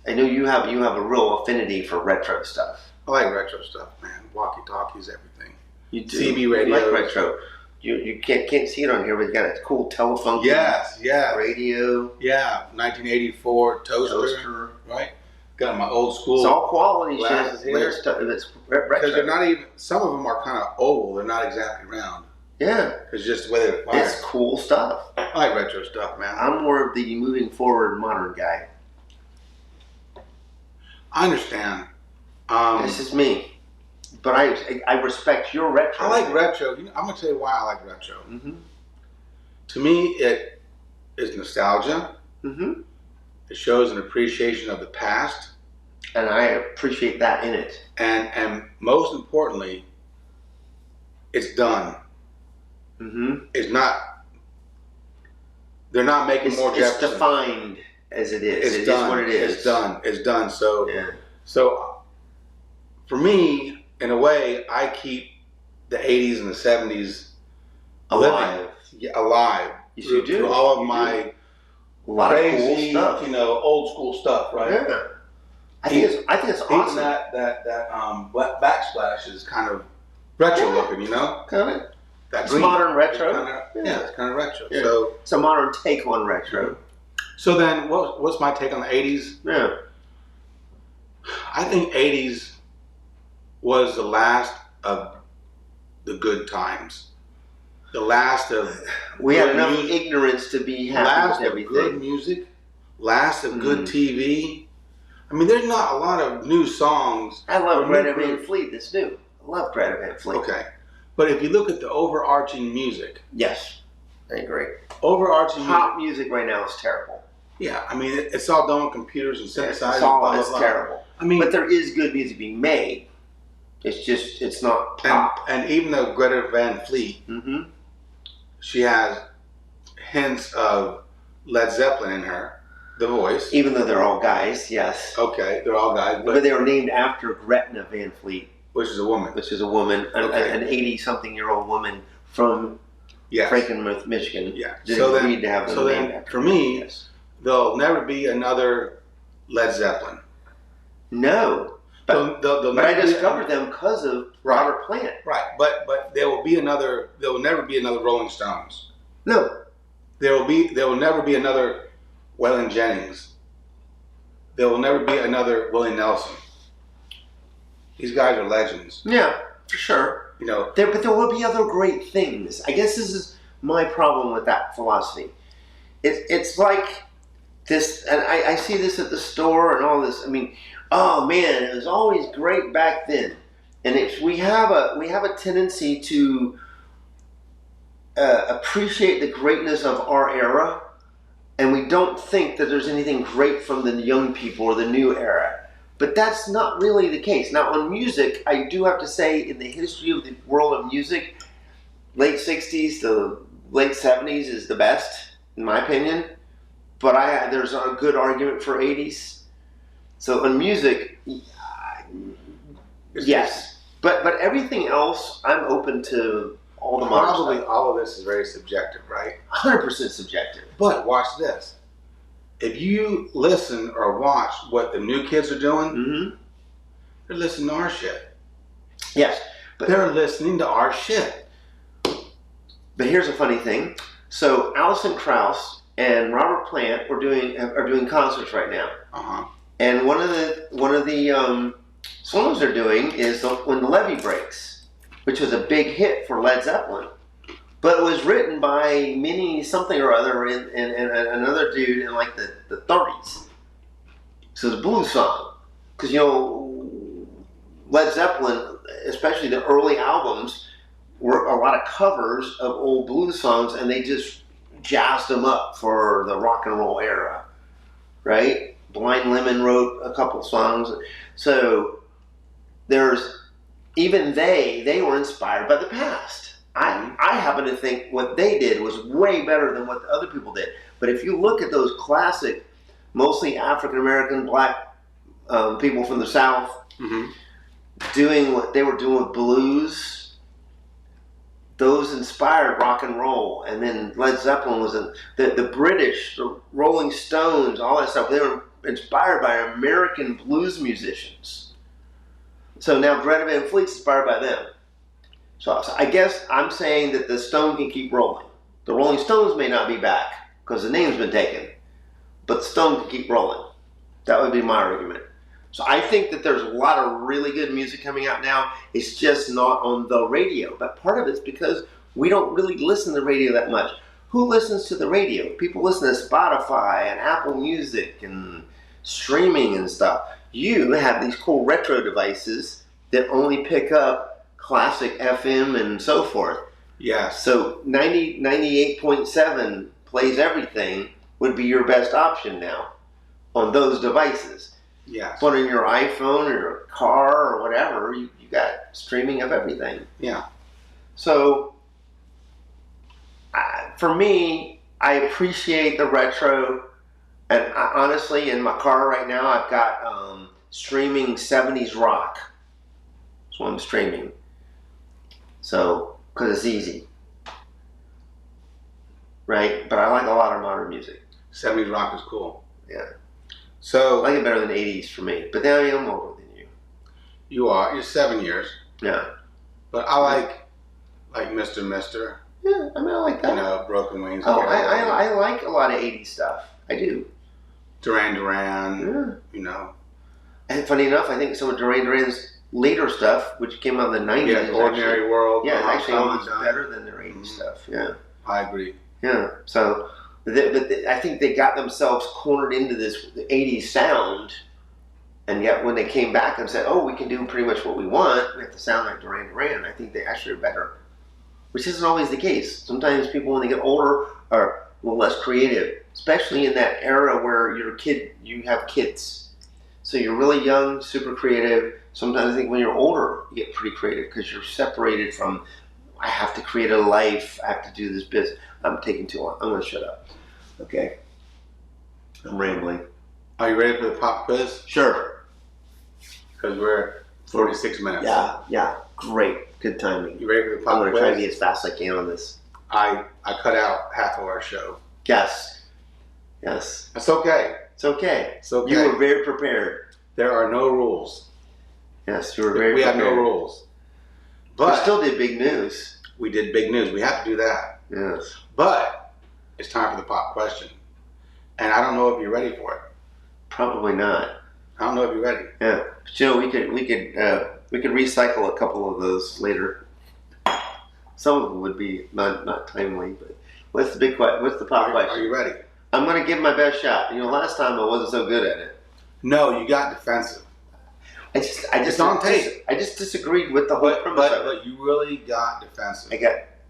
I know you have a real affinity for retro stuff. I like retro stuff, man. Walkie-talkies, everything. You do. CB radio. You like retro. You can't see it on here, but you got a cool telephone. Yes. Radio. Yeah, 1984 toaster. Right? Got my old school. It's all quality glasses shit. here. It's retro. Because they're not even. Some of them are kind of oval. They're not exactly round. Yeah. Because just the way they're fired. It's cool stuff. I like retro stuff, man. I'm more of the moving forward modern guy. I understand. This is me. But I respect your retro. I like retro. I'm gonna tell you why I like retro. Mm-hmm. To me, it is nostalgia. Mm-hmm. It shows an appreciation of the past, and I appreciate that in it. And most importantly, it's done. Mm-hmm. It's not. They're not making more It's Jefferson. defined. as it is. It's It done. is what it is. It's done. It's done. So, Yeah. so for me, in a way, I keep the 80s and the 70s Alive. alive. Yes, through, you do. through all of You my do. A lot crazy, of cool stuff. old school stuff, right? Yeah. I think it's Even awesome. that backsplash is kind of retro looking, Kind of. That It's green. modern retro. It's kind of retro. Yeah. So It's a modern take on retro. then what's my take on the 80s? Yeah. I think 80s was the last of the good times. The last of We had good enough music, ignorance to be happy last with of good everything. music, last of good Mm. TV. I mean, there's not a lot of new songs. I love Or Greta new Van group. Fleet. That's new. I love Greta Van Fleet. Okay. But if you look at the overarching music, Yes. I agree. overarching music, Pop music right now is terrible. yeah, I mean, it's all done with computers and synthesizers. It's all blah, blah, it's blah. terrible. I mean, But there is good music being made. It's just it's not pop. and even though Greta Van Fleet, Mm-hmm. she has hints of Led Zeppelin in her, the voice. Even though they're all guys, yes. Okay, they're all guys, But but they were named after Gretna Van Fleet, which is a woman. which is a woman, Okay. an 80-something-year-old woman from Yes. Frankenmuth, Michigan. Yeah. Didn't So then- agree to have them so then, named after for her. me- Yes. There'll never be another Led Zeppelin. No. But, There'll but I never be- discovered them because of Right. Robert Plant. Right, but there will never be another Rolling Stones. No. There will never be another Waylon Jennings. There will never be another Willie Nelson. These guys are legends. Yeah, for sure. But there will be other great things. I guess this is my problem with that philosophy. It's like this, and I see this at the store and all this. I mean, oh man, it was always great back then. And we have a tendency to appreciate the greatness of our era, and we don't think that there's anything great from the young people or the new era. But that's not really the case. Now, on music, I do have to say, in the history of the world of music, late 60s to late 70s is the best, in my opinion. But there's a good argument for 80s. So on music, yes. But everything else, I'm open to all the modern Probably stuff. all of this is very subjective, right? 100% subjective. But watch this. If you listen or watch what the new kids are doing, Mm-hmm. they're listening to our shit. Yes. They're listening to our shit. But here's a funny thing. So Alison Krauss and Robert Plant are doing concerts right now. Uh-huh. And one of the songs they're doing is When the Levee Breaks, which was a big hit for Led Zeppelin. But it was written by Minnie something or other and another dude in like the 30s. So it's a blues song. Because, Led Zeppelin, especially the early albums, were a lot of covers of old blues songs, and they just jazzed them up for the rock and roll era, right? Blind Lemon wrote a couple songs. So they were inspired by the past. I happen to think what they did was way better than what the other people did. But if you look at those classic, mostly African-American, black people from the South, Mm-hmm. doing what they were doing with blues, those inspired rock and roll. And then Led Zeppelin was the British, the Rolling Stones, all that stuff. They were inspired by American blues musicians. So now Greta Van Fleet's inspired by them. So I guess I'm saying that the Stone can keep rolling. The Rolling Stones may not be back because the name's been taken, but the Stone can keep rolling. That would be my argument. So I think that there's a lot of really good music coming out now. It's just not on the radio. But part of it's because we don't really listen to the radio that much. Who listens to the radio? People listen to Spotify and Apple Music and streaming and stuff. You have these cool retro devices that only pick up classic FM and so forth. Yes. So 98.7 plays everything would be your best option now on those devices. Yes. But on your iPhone or your car or whatever, you got streaming of everything. Yeah. So for me, I appreciate the retro And honestly, in my car right now, I've got streaming 70s rock. That's what I'm streaming. So, because it's easy. Right? But I like a lot of modern music. 70s rock is cool. Yeah. I So like it better than 80s for me. But now I'm older than you. you're 7 years. Yeah. But I like Mr. Mister, Yeah, I mean, I like that. Broken Wings. Oh, I like a lot of 80s stuff. I do. Duran Duran, Yeah. And funny enough, I think some of Duran Duran's later stuff, which came out in the 90s, is Ordinary actually, World. yeah, it's actually Come almost Undone. better than their 80s stuff. Yeah. I agree. Yeah. So, I think they got themselves cornered into this 80s sound, and yet when they came back and said, "Oh, we can do pretty much what we want. We have to sound like Duran Duran," I think they actually are better, which isn't always the case. Sometimes people, when they get older, are a little less creative, especially in that era where you have kids. So you're really young, super creative. Sometimes I think when you're older, you get pretty creative because you're separated from, I have to create a life, I have to do this business. I'm taking too long. I'm going to shut up. Okay. I'm rambling. Are you ready for the pop quiz? Sure. Because we're 46 minutes. Yeah. Great. Good timing. You ready for the I'm pop going to quiz? try to be as fast as I can on this. I cut out half of our show. Yes. It's okay. It's okay. It's okay. You were very prepared. There are no rules. Yes, you were very We prepared. have no rules. But But we still did big news. we did big news. We have to do that. Yes. But it's time for the pop question. And I don't know if you're ready for it. Probably not. I don't know if you're ready. Yeah. But you know, we could recycle a couple of those later. Some of them would be not timely, but what's the pop question? Are you ready? I'm going to give my best shot. You know, last time I wasn't so good at it. No, you got defensive. I just It's on tape. I just disagreed with the whole premise of it. But you really got defensive.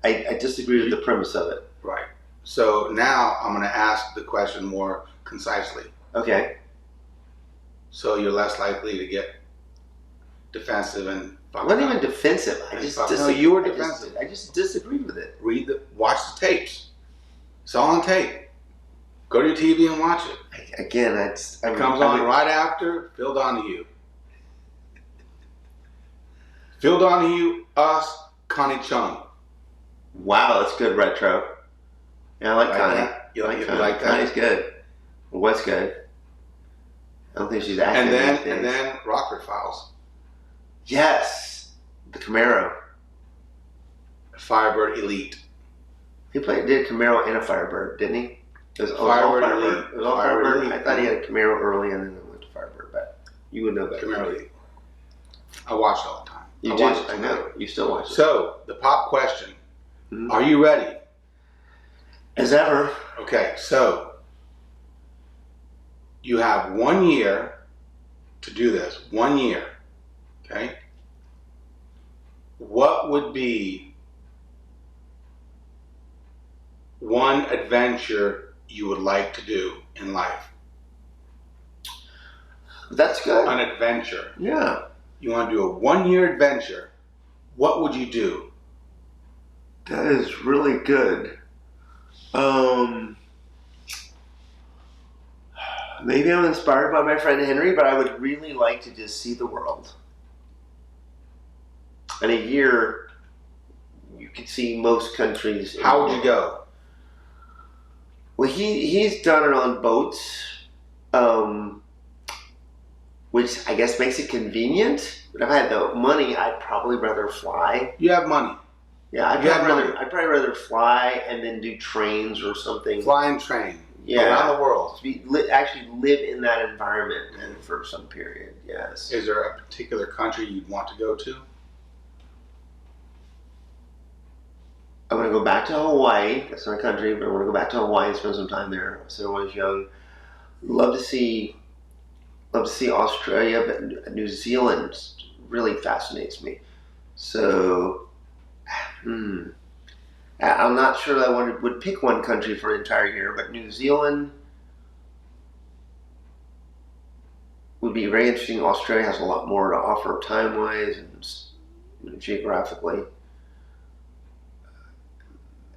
I disagreed with the premise of it. Right. So now I'm going to ask the question more concisely. Okay. So you're less likely to get defensive and. I wasn't even defensive. I just No, you were defensive. I just disagreed with it. Watch the tapes. It's all on tape. Go to your TV and watch it. It Comes on right after Phil Donahue. Phil Donahue, us, Connie Chung. Wow, that's good retro. Yeah, I like Connie. That? You like that? Connie's good. What's good? I don't think she's acting. And then Rockford Files. Yes, the Camaro. Firebird Elite. He did a Camaro and a Firebird, didn't he? It was all Firebird Firebird. Elite. It was all Firebird Firebird. Elite. I thought he had a Camaro early and then it went to Firebird, but you would know better. Camaro Elite. I watch it all the time. You I do? watch it I know. You still watch it. So, the pop question. Mhm. Are you ready? As ever. Okay, so you have 1 year to do this. 1 year. Okay? What would be one adventure you would like to do in life? That's good. An adventure. Yeah. You want to do a 1 year adventure. What would you do? That is really good. Maybe I'm inspired by my friend Henry, but I would really like to just see the world. In a year, you could see most countries. in How the would you world. go? Well, he's done it on boats, which I guess makes it convenient. But if I had the money, I'd probably rather fly. You have money. Yeah, You have money. I'd probably rather fly and then do trains or something. Fly and train. Yeah. Around the world. Actually live in that environment and for some period. Yes. Is there a particular country you'd want to go to? I want to go back to Hawaii. That's not a country, but I want to go back to Hawaii and spend some time there. So when I was young, love to see Australia, but New Zealand really fascinates me. So, I'm not sure that I would pick one country for an entire year, but New Zealand would be very interesting. Australia has a lot more to offer time-wise and geographically.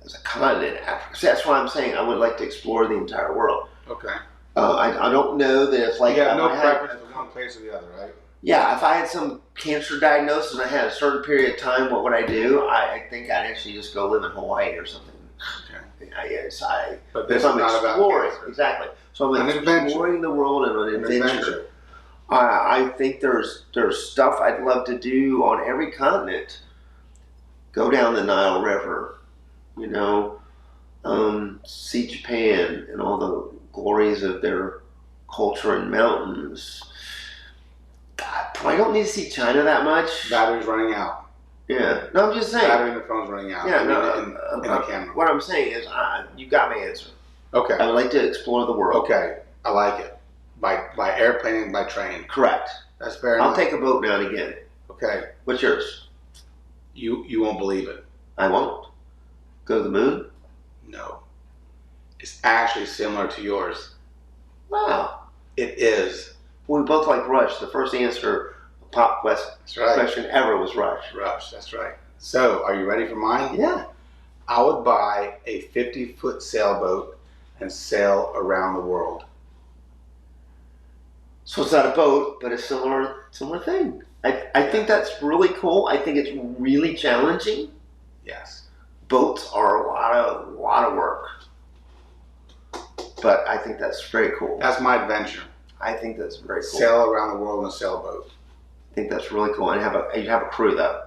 As a continent, Africa. So that's why I'm saying I would like to explore the entire world. Okay. I don't know that it's like you have no I had- preference for one place or the other, right? Yeah, if I had some cancer diagnosis and I had a certain period of time, what would I do? I think I'd actually just go live in Hawaii or something. Okay. But If this is I'm not about exploring, cancer. exactly. So I'm An adventure. exploring the world and an adventure. I think there's stuff I'd love to do on every continent. Go down the Nile River, you know, see Japan and all the glories of their culture and mountains. I don't need to see China that much. Battery's running out. Yeah, no, I'm just saying. Battery in the phone's running out. Yeah, in no, the camera. what I'm saying is, you got my answer. Okay. I would like to explore the world. Okay. I like it. By airplane and by train. Correct. That's fair I'll enough. take a boat now and again. Okay. What's yours? You won't believe it. I won't. Go to the moon? No. It's actually similar to yours. Wow. It is. We both like Rush. The first answer, pop That's right. question ever was Rush. Rush. That's right. So, are you ready for mine? Yeah. I would buy a 50-foot sailboat and sail around the world. So it's not a boat, but a similar thing. I think that's really cool. I think it's really challenging. Yes. Boats are a lot of work, but I think that's very cool. That's my adventure. I think that's very cool. Sail around the world in a sailboat. I think that's really cool. And you have a crew though.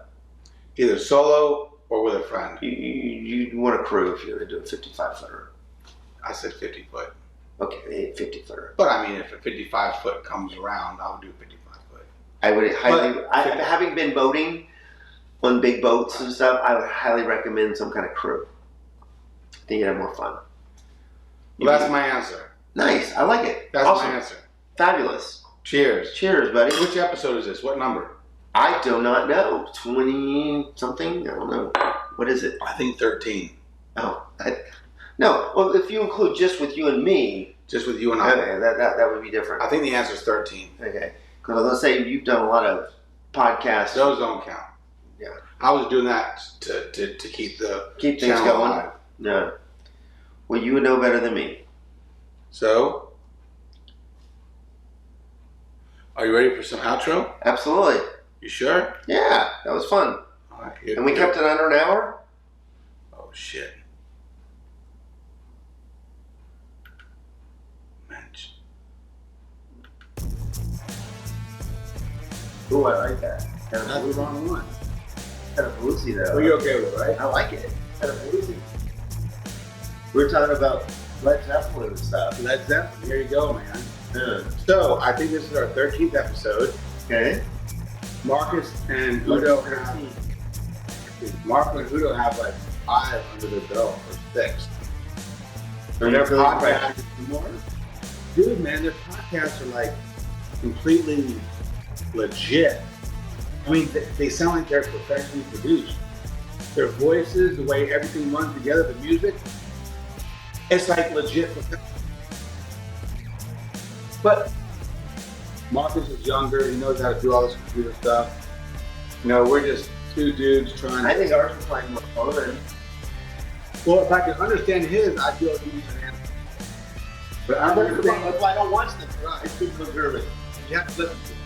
Either solo or with a friend. You want a crew if you're going to do a 55-footer. I said 50 foot. Okay, 50-footer. But I mean, if a 55 foot comes around, I'll do 55 foot. I would highly, But- having been boating on big boats and stuff, I would highly recommend some kind of crew. I think you'd have more fun. Well, that's my answer. Nice. I like it. That's Awesome. my answer. Fabulous. Cheers. Cheers, buddy. Which episode is this? What number? I do not know. 20 something? I don't know. What is it? I think 13. Oh, no. Well, if you include just with you and me, Just with you and I. okay, that would be different. I think the answer is 13. Okay, because let's say you've done a lot of podcasts. Those don't count. Yeah. I was doing that to keep the Keep things channel going. alive. No. Well, you would know better than me. So, are you ready for some outro? Absolutely. You sure? Yeah, that was fun. All right. Here- And we kept it under an hour? Oh, shit. Mensch. Ooh, I like that. Kind That's of the wrong one. bluesy, though. Well, you're okay with it, right? I like it. Kind of bluesy. We were talking about Led Zeppelin and stuff. Led Zeppelin. Here you go, man. Yeah. So, I think this is our 13th episode. Okay. Marcus and Udo have like 5 under their belt or 6. And their podcasts, dude, man, their podcasts are like completely legit. I mean, they sound like they're professionally produced. Their voices, the way everything runs together, the music, it's like legit. But Marcus is younger. He knows how to do all this computer stuff. You know, we're just two dudes trying. I think ours was like more fun. Well, if I could understand his, I'd be able to use an answer. But I understand. That's why I don't watch them. Right. I speak no German. You have to listen to it.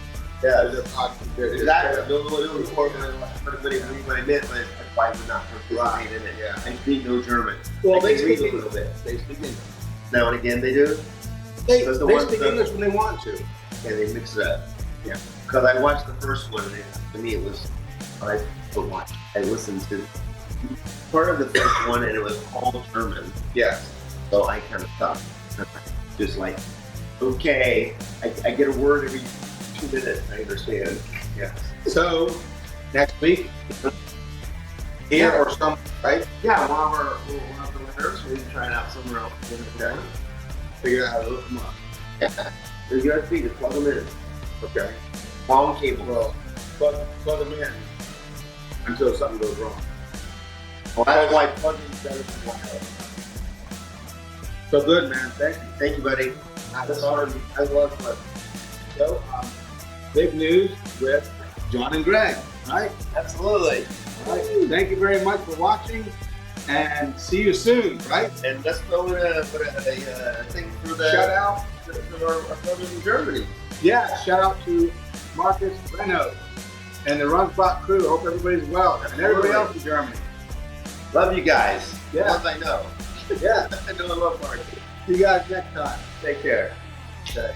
Yeah. There's a podcast. Exactly. No record what I meant was that's why I would not participate in it. Yeah. I speak no German. Well, I they can read speak a little bit. They speak English. Now and again they do. They Because the speak ones that- English when they want to. And they mix it up. Yeah. Because I watched the first one, and to me it was, I would watch. I listened to part of the first one, and it was all German. Yes. So I kind of stopped. Just like, okay, I get a word every 2 minutes. I understand. Yeah. So next week, here or somewhere, right? Yeah, we'll have the winners. We can try it out somewhere else. Okay. Figure out how to look them up. Yeah. There's USB, just plug them in. Okay. Long cable. Well, plug them in until something goes wrong. Well, that's why plugging is better than wireless. So good, man. Thank you. Thank you, buddy. That's hard. I love fun. So, big news with John and Greg, right? Absolutely. All right. Thank you very much for watching, and see you soon, right? And let's throw in a thing for the Shout out to our brothers in Germany. Yeah, shout out to Marcus Renaud and the Runsbach crew. Hope everybody's well. And everybody else in Germany. Love you guys. Yeah. The ones I know. Yeah. I know I love Marcus. See you guys next time. Take care. Okay.